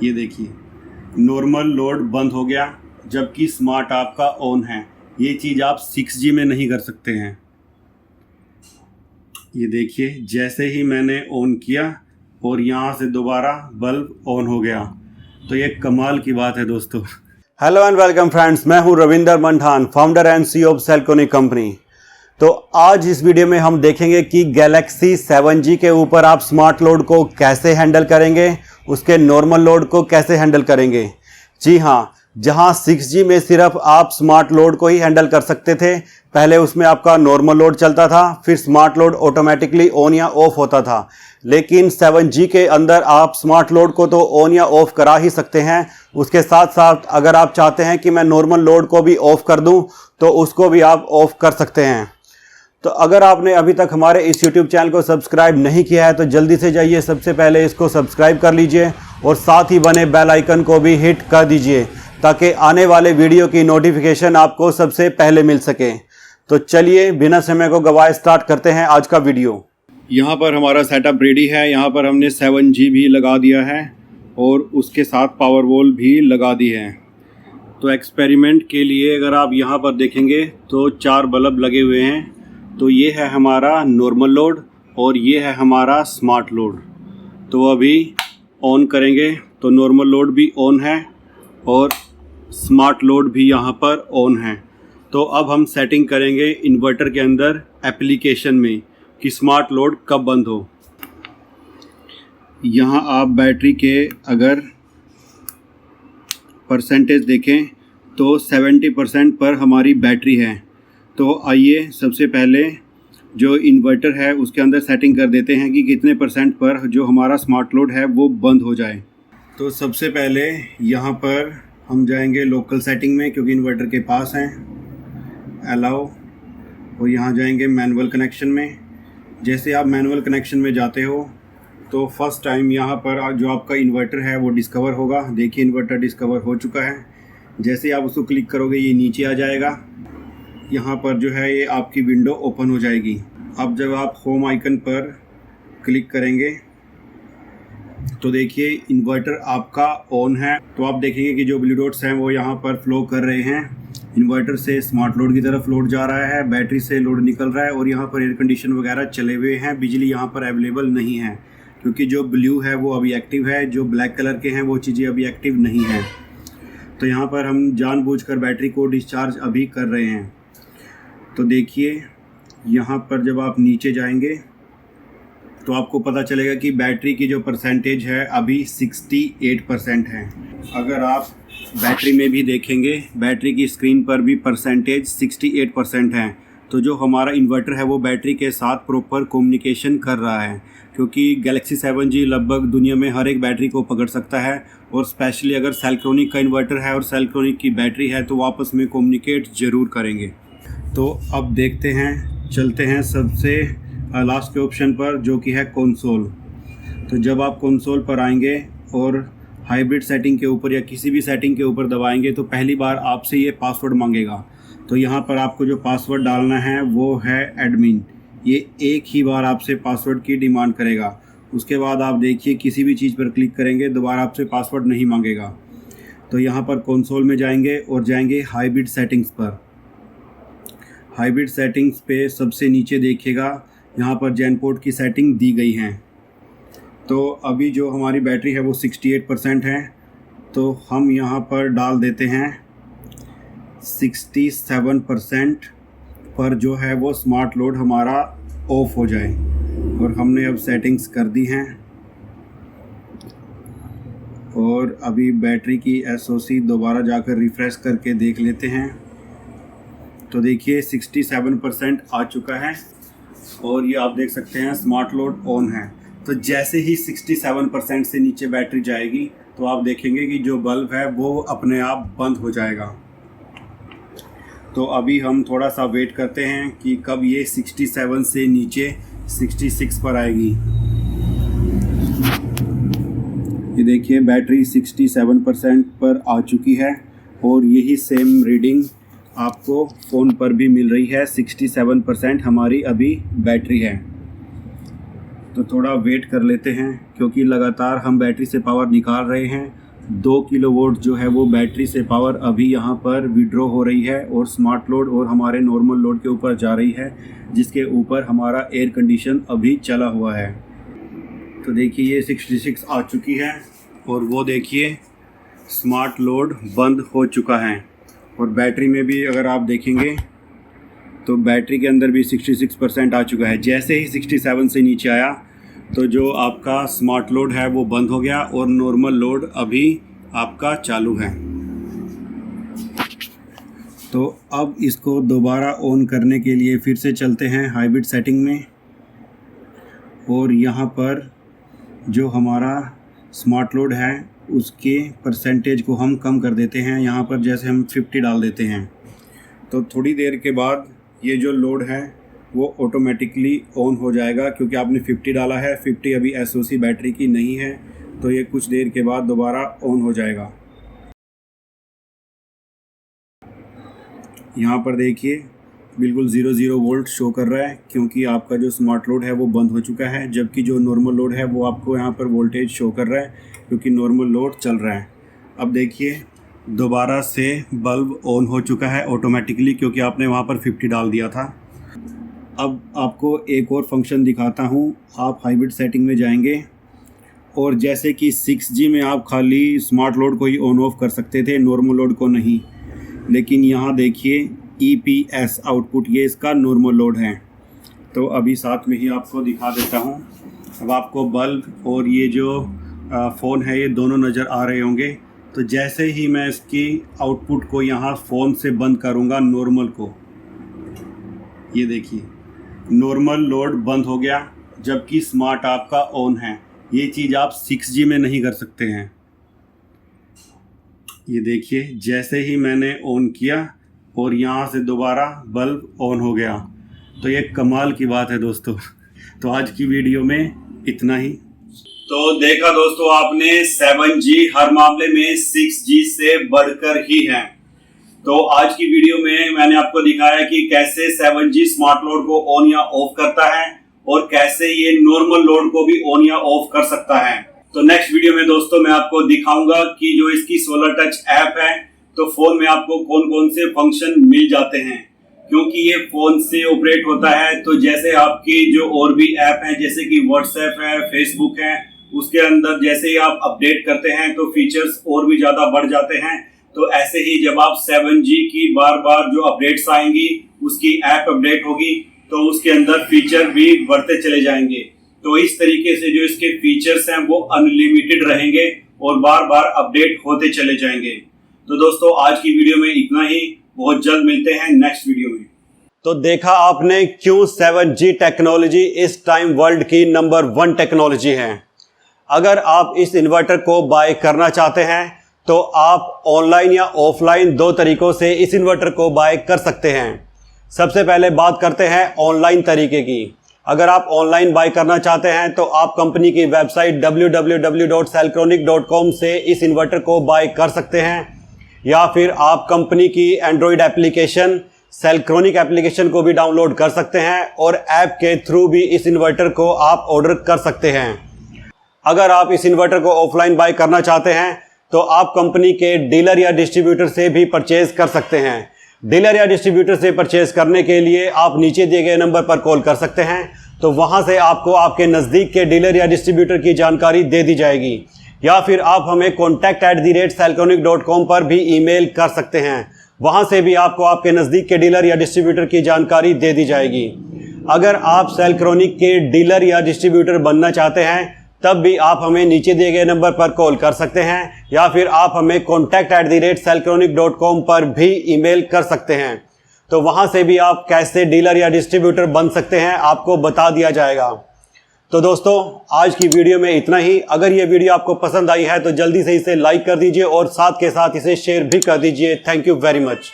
ये देखिए normal load बंद हो गया जबकि स्मार्ट आपका ऑन है। ये चीज़ आप 6G में नहीं कर सकते हैं। ये देखिए जैसे ही मैंने ऑन किया और यहाँ से दोबारा बल्ब ऑन हो गया, तो ये कमाल की बात है दोस्तों। हेलो एंड वेलकम फ्रेंड्स, मैं हूँ Ravinder Manthan, founder and CEO of Selconic company. तो आज इस वीडियो में हम देखेंगे कि गैलेक्सी 7G के ऊपर आप स्मार्ट लोड को कैसे हैंडल करेंगे, उसके नॉर्मल लोड को कैसे हैंडल करेंगे। जी हाँ, जहां 6G में सिर्फ आप स्मार्ट लोड को ही हैंडल कर सकते थे, पहले उसमें आपका नॉर्मल लोड चलता था, फिर स्मार्ट लोड ऑटोमेटिकली ऑन या ऑफ होता था। लेकिन 7G के अंदर आप स्मार्ट लोड को तो ऑन या ऑफ करा ही सकते हैं, उसके साथ साथ अगर आप चाहते हैं कि मैं नॉर्मल लोड को भी ऑफ कर दूं तो उसको भी आप ऑफ कर सकते हैं। तो अगर आपने अभी तक हमारे इस YouTube चैनल को सब्सक्राइब नहीं किया है तो जल्दी से जाइए, सबसे पहले इसको सब्सक्राइब कर लीजिए और साथ ही बने बेल आइकन को भी हिट कर दीजिए ताकि आने वाले वीडियो की नोटिफिकेशन आपको सबसे पहले मिल सके। तो चलिए बिना समय को गवाए स्टार्ट करते हैं आज का वीडियो। यहाँ पर हमारा सेटअप रेडी है। यहाँ पर हमने 7G भी लगा दिया है और उसके साथ पावर वॉल भी लगा दी है। तो एक्सपेरिमेंट के लिए अगर आप यहाँ पर देखेंगे तो 4 बल्ब लगे हुए हैं। तो ये है हमारा नॉर्मल लोड और ये है हमारा स्मार्ट लोड। तो अभी ऑन करेंगे तो नॉर्मल लोड भी ऑन है और स्मार्ट लोड भी यहाँ पर ऑन है। तो अब हम सेटिंग करेंगे इन्वर्टर के अंदर एप्लीकेशन में कि स्मार्ट लोड कब बंद हो। यहाँ आप बैटरी के अगर परसेंटेज देखें तो 70% पर हमारी बैटरी है। तो आइए सबसे पहले जो इन्वर्टर है उसके अंदर सेटिंग कर देते हैं कि कितने % पर जो हमारा स्मार्ट लोड है वो बंद हो जाए। तो सबसे पहले यहाँ पर हम जाएंगे लोकल सेटिंग में क्योंकि इन्वर्टर के पास हैं, अलाउ, और यहाँ जाएंगे मैनुअल कनेक्शन में। जैसे आप मैनुअल कनेक्शन में जाते हो तो फर्स्ट टाइम यहाँ पर जो आपका इन्वर्टर है वो डिस्कवर होगा। देखिए इन्वर्टर डिस्कवर हो चुका है। जैसे ही आप उसको क्लिक करोगे ये नीचे आ जाएगा। यहाँ पर जो है ये आपकी विंडो ओपन हो जाएगी। अब जब आप होम आइकन पर क्लिक करेंगे तो देखिए इन्वर्टर आपका ऑन है। तो आप देखेंगे कि जो ब्लू डॉट्स हैं वो यहाँ पर फ्लो कर रहे हैं। इन्वर्टर से स्मार्ट लोड की तरफ लोड जा रहा है, बैटरी से लोड निकल रहा है और यहाँ पर एयर कंडीशन वगैरह चले हुए हैं। बिजली यहाँ पर अवेलेबल नहीं है क्योंकि जो ब्लू है वो अभी एक्टिव है, जो ब्लैक कलर के हैं वो चीज़ें अभी एक्टिव नहीं हैं। तो यहाँ पर हम जानबूझकर बैटरी को डिस्चार्ज अभी कर रहे हैं। तो देखिए यहाँ पर जब आप नीचे जाएंगे तो आपको पता चलेगा कि बैटरी की जो परसेंटेज है अभी 68% है। अगर आप बैटरी में भी देखेंगे, बैटरी की स्क्रीन पर भी परसेंटेज 68% है। तो जो हमारा इन्वर्टर है वो बैटरी के साथ प्रॉपर कम्युनिकेशन कर रहा है क्योंकि गैलेक्सी 7G लगभग दुनिया में हर एक बैटरी को पकड़ सकता है और स्पेशली अगर सेल्कोनिक का इन्वर्टर है और सेल्कोनिक की बैटरी है तो आपस में कम्युनिकेट ज़रूर करेंगे। तो अब देखते हैं, चलते हैं सबसे लास्ट के ऑप्शन पर जो कि है कंसोल। तो जब आप कंसोल पर आएंगे और हाइब्रिड सेटिंग के ऊपर या किसी भी सेटिंग के ऊपर दबाएंगे तो पहली बार आपसे ये पासवर्ड मांगेगा। तो यहाँ पर आपको जो पासवर्ड डालना है वो है एडमिन। ये एक ही बार आपसे पासवर्ड की डिमांड करेगा। उसके बाद आप देखिए किसी भी चीज़ पर क्लिक करेंगे दोबारा आपसे पासवर्ड नहीं मांगेगा। तो यहाँ पर कंसोल में जाएंगे और जाएंगे हाइब्रिड सेटिंग्स पर। हाइब्रिड सेटिंग्स पे सबसे नीचे देखिएगा यहाँ पर जेनपोर्ट की सेटिंग दी गई हैं। तो अभी जो हमारी बैटरी है वो 68% है। तो हम यहाँ पर डाल देते हैं 67% पर जो है वो स्मार्ट लोड हमारा ऑफ हो जाए। और हमने अब सेटिंग्स कर दी हैं और अभी बैटरी की SOC दोबारा जाकर रिफ़्रेश करके देख लेते हैं। तो देखिए 67% आ चुका है और ये आप देख सकते हैं स्मार्ट लोड ऑन है। तो जैसे ही 67% से नीचे बैटरी जाएगी तो आप देखेंगे कि जो बल्ब है वो अपने आप बंद हो जाएगा। तो अभी हम थोड़ा सा वेट करते हैं कि कब ये 67 से नीचे 66 पर आएगी। ये देखिए बैटरी 67% पर आ चुकी है और यही सेम रीडिंग आपको फ़ोन पर भी मिल रही है। 67% हमारी अभी बैटरी है। तो थोड़ा वेट कर लेते हैं क्योंकि लगातार हम बैटरी से पावर निकाल रहे हैं 2 किलोवाट जो है वो बैटरी से पावर अभी यहाँ पर विड्रॉ हो रही है और स्मार्ट लोड और हमारे नॉर्मल लोड के ऊपर जा रही है, जिसके ऊपर हमारा एयर कंडीशन अभी चला हुआ है। तो देखिए ये 66 आ चुकी है और वो देखिए स्मार्ट लोड बंद हो चुका है। और बैटरी में भी अगर आप देखेंगे तो बैटरी के अंदर भी 66% आ चुका है। जैसे ही 67 से नीचे आया तो जो आपका स्मार्ट लोड है वो बंद हो गया और नॉर्मल लोड अभी आपका चालू है। तो अब इसको दोबारा ऑन करने के लिए फिर से चलते हैं हाइब्रिड सेटिंग में और यहाँ पर जो हमारा स्मार्ट लोड है उसके परसेंटेज को हम कम कर देते हैं। यहाँ पर जैसे हम 50 डाल देते हैं तो थोड़ी देर के बाद ये जो लोड है वो ऑटोमेटिकली ऑन हो जाएगा, क्योंकि आपने 50 डाला है। 50 अभी एसओसी बैटरी की नहीं है, तो ये कुछ देर के बाद दोबारा ऑन हो जाएगा। यहाँ पर देखिए बिल्कुल 0 वोल्ट शो कर रहा है, क्योंकि आपका जो स्मार्ट लोड है वो बंद हो चुका है, जबकि जो नॉर्मल लोड है वो आपको यहाँ पर वोल्टेज शो कर रहा है, क्योंकि नॉर्मल लोड चल रहा है। अब देखिए दोबारा से बल्ब ऑन हो चुका है ऑटोमेटिकली, क्योंकि आपने वहाँ पर 50 डाल दिया था। अब आपको एक और फंक्शन दिखाता हूँ। आप हाइब्रिड सेटिंग में जाएंगे और जैसे कि 6G में आप खाली स्मार्ट लोड को ही ऑन ऑफ कर सकते थे, नॉर्मल लोड को नहीं, लेकिन यहाँ देखिए EPS आउटपुट, ये इसका नॉर्मल लोड है। तो अभी साथ में ही आपको दिखा देता हूँ। अब आपको बल्ब और ये जो फ़ोन है ये दोनों नज़र आ रहे होंगे। तो जैसे ही मैं इसकी आउटपुट को यहाँ फ़ोन से बंद करूँगा नॉर्मल को, ये देखिए नॉर्मल लोड बंद हो गया, जबकि स्मार्ट आपका ऑन है। ये चीज़ आप 6G में नहीं कर सकते हैं। ये देखिए जैसे ही मैंने ऑन किया और यहाँ से दोबारा बल्ब ऑन हो गया। तो ये कमाल की बात है दोस्तों। तो आज की वीडियो में इतना ही। तो देखा दोस्तों आपने 7G हर मामले में 6G से बढ़कर ही है। तो आज की वीडियो में मैंने आपको दिखाया कि कैसे 7G स्मार्ट लोड को ऑन या ऑफ करता है और कैसे ये नॉर्मल लोड को भी ऑन या ऑफ कर सकता है। तो नेक्स्ट वीडियो में दोस्तों मैं आपको दिखाऊंगा कि जो इसकी सोलर टच ऐप है तो फोन में आपको कौन कौन से फंक्शन मिल जाते हैं, क्योंकि ये फोन से ऑपरेट होता है। तो जैसे आपकी जो और भी ऐप है जैसे कि व्हाट्सएप है, फेसबुक है, उसके अंदर जैसे ही आप अपडेट करते हैं तो फीचर्स और भी ज्यादा बढ़ जाते हैं। तो ऐसे ही जब आप 7G की बार बार जो अपडेट्स आएंगी, उसकी ऐप अपडेट होगी तो उसके अंदर फीचर भी बढ़ते चले जाएंगे। तो इस तरीके से जो इसके फीचर्स हैं वो अनलिमिटेड रहेंगे और बार बार अपडेट होते चले जाएंगे। तो दोस्तों आज की वीडियो में इतना ही। बहुत जल्द मिलते हैं नेक्स्ट वीडियो में। तो देखा आपने क्यों 7G टेक्नोलॉजी इस टाइम वर्ल्ड की नंबर 1 टेक्नोलॉजी है। अगर आप इस इन्वर्टर को बाय करना चाहते हैं तो आप ऑनलाइन या ऑफलाइन 2 तरीकों से इस इन्वर्टर को बाय कर सकते हैं। सबसे पहले बात करते हैं ऑनलाइन तरीके की। अगर आप ऑनलाइन बाय करना चाहते हैं तो आप कंपनी की वेबसाइट www.cellcronic.com से इस इन्वर्टर को बाय कर सकते हैं, या फिर आप कंपनी की एंड्रॉयड एप्लीकेशन सेलक्रोनिक एप्लीकेशन को भी डाउनलोड कर सकते हैं और ऐप के थ्रू भी इस इन्वर्टर को आप ऑर्डर कर सकते हैं। अगर आप इस इन्वर्टर को ऑफलाइन बाय करना चाहते हैं तो आप कंपनी के डीलर या डिस्ट्रीब्यूटर से भी परचेज कर सकते हैं। डीलर या डिस्ट्रीब्यूटर से परचेज करने के लिए आप नीचे दिए गए नंबर पर कॉल कर सकते हैं, तो वहां से आपको आपके नज़दीक के डीलर या डिस्ट्रीब्यूटर की जानकारी दे दी जाएगी, या फिर आप हमें contact@cellcronic.com पर भी ईमेल कर सकते हैं। वहां से भी आपको आपके नज़दीक के डीलर या डिस्ट्रीब्यूटर की जानकारी दे दी जाएगी। अगर आप सेलक्रोनिक के डीलर या डिस्ट्रीब्यूटर बनना चाहते हैं तब भी आप हमें नीचे दिए गए नंबर पर कॉल कर सकते हैं, या फिर आप हमें contact@cellcronic.com पर भी ईमेल कर सकते हैं। तो वहां से भी आप कैसे डीलर या डिस्ट्रीब्यूटर बन सकते हैं आपको बता दिया जाएगा। तो दोस्तों आज की वीडियो में इतना ही। अगर ये वीडियो आपको पसंद आई है तो जल्दी से इसे लाइक कर दीजिए और साथ के साथ इसे शेयर भी कर दीजिए। Thank you very much.